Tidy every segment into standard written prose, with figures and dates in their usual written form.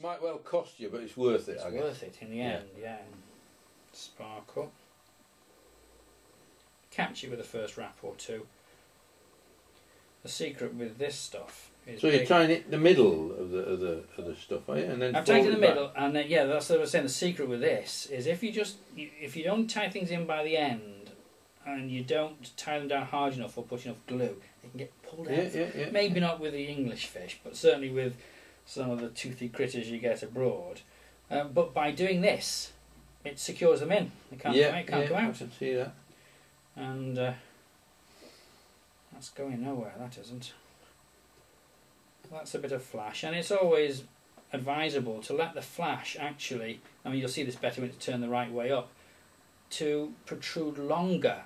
Might well cost you, but it's worth it. It's worth it in the end, yeah. Sparkle. Catch it with the first wrap or two. The secret with this stuff is... So you're tying it in the middle of the stuff, are you? And then I've taken the middle, and then, yeah, that's what I was saying. The secret with this is if you don't tie things in by the end, and you don't tie them down hard enough or put enough glue, they can get pulled out. Maybe not with the English fish, but certainly with some of the toothy critters you get abroad. But by doing this, it secures them in. They can't come out. I can see that. And that's going nowhere, that isn't. That's a bit of flash, and it's always advisable to let the flash actually, I mean you'll see this better when it's turned the right way up, to protrude longer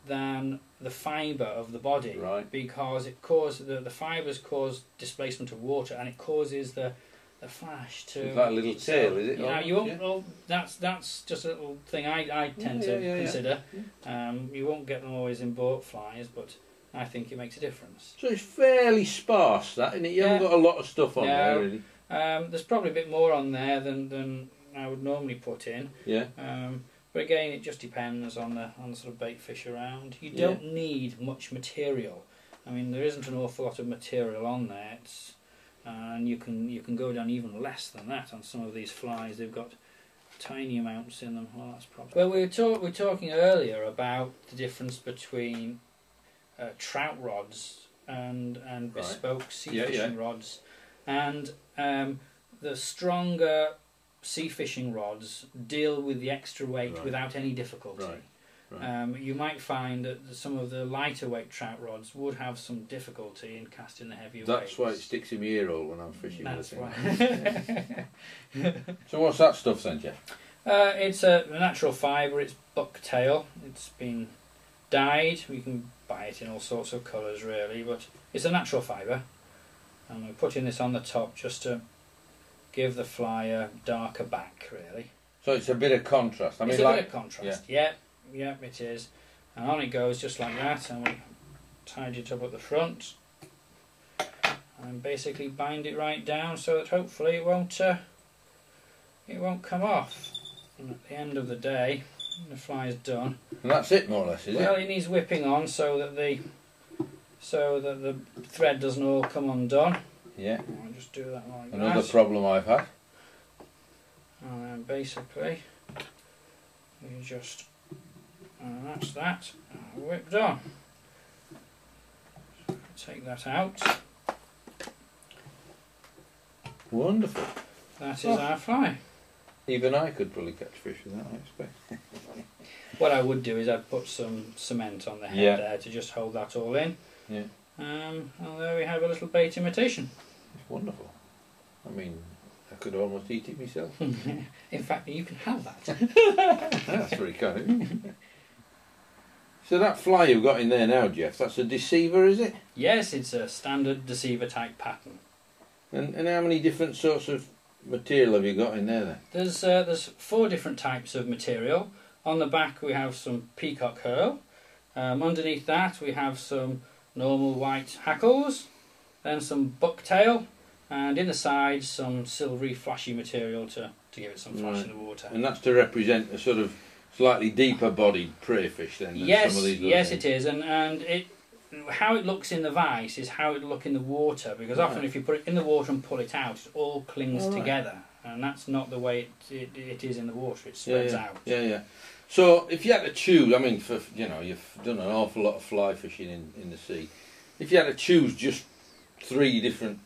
than the fibre of the body, right? Because it causes the fibres cause displacement of water, and it causes the flash to. It's like a little tail, is it? You know, you won't. Well, that's just a little thing I tend to consider. You won't get them always in boat flies, but I think it makes a difference. So it's fairly sparse, that, isn't it? You haven't got a lot of stuff on there, really. There's probably a bit more on there than I would normally put in. Yeah. But again, it just depends on the sort of bait fish around. You don't need much material. I mean, there isn't an awful lot of material on there, and you can go down even less than that on some of these flies. They've got tiny amounts in them. Well, that's probably. Well, we were talking earlier about the difference between trout rods and bespoke sea fishing rods, and the stronger sea fishing rods deal with the extra weight without any difficulty. You might find that some of the lighter weight trout rods would have some difficulty in casting the heavier weights. That's why it sticks in my ear hole when I'm fishing. That's why. So what's that stuff then, Geoff? It's a natural fibre. It's bucktail. It's been dyed. You can buy it in all sorts of colours really, but it's a natural fibre. And we're putting this on the top just to give the fly a darker back, really. So it's a bit of contrast. It's a bit of contrast. Yeah, it is. And on it goes just like that, and we tied it up at the front, and basically bind it right down so that hopefully it won't come off. And at the end of the day, the fly is done. And that's it, more or less, is it? Well, it needs whipping on so that the thread doesn't all come undone. Yeah. I'll just do that like that. Another problem I've had. And then basically, you just, and that's that, whipped on. Take that out. Wonderful. That is our fly. Even I could probably catch fish with that, I expect. What I would do is I'd put some cement on the head there to just hold that all in. Yeah. And there we have a little bait imitation. It's wonderful. I mean, I could almost eat it myself. In fact, you can have that. That's very kind of you. So that fly you've got in there now, Geoff, that's a deceiver, is it? Yes, it's a standard deceiver type pattern. And how many different sorts of material have you got in there then? There's 4 different types of material. On the back we have some peacock herl. Underneath that we have some normal white hackles, then some bucktail, and in the sides some silvery flashy material to give it some flash in the water. And that's to represent a sort of slightly deeper bodied prey fish then than yes, some of these yes things. it is, and how it looks in the vise is how it look in the water, because often if you put it in the water and pull it out, it all clings together, and that's not the way it is in the water. It spreads out. Yeah. So if you had to choose, I mean, for you've done an awful lot of fly fishing in the sea. If you had to choose just 3 different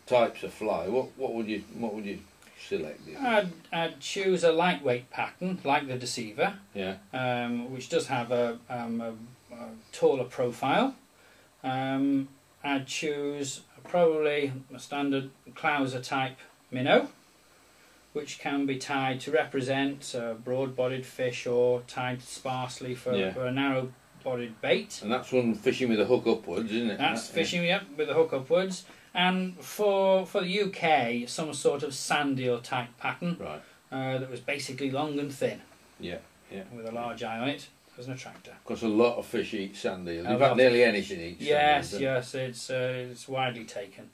types of fly, what would you select? I'd choose a lightweight pattern like the deceiver, which does have a taller profile. I'd choose probably a standard clouser type minnow, which can be tied to represent a broad-bodied fish or tied sparsely for a narrow-bodied bait. And that's one fishing with a hook upwards, isn't it? That's fishing, with a hook upwards. And for the UK, some sort of sand eel type pattern that was basically long and thin. Yeah. With a large eye on it as an attractor. Because a lot of fish eat sand eel. In fact, nearly anything eats sand eel. Yes, it's widely taken.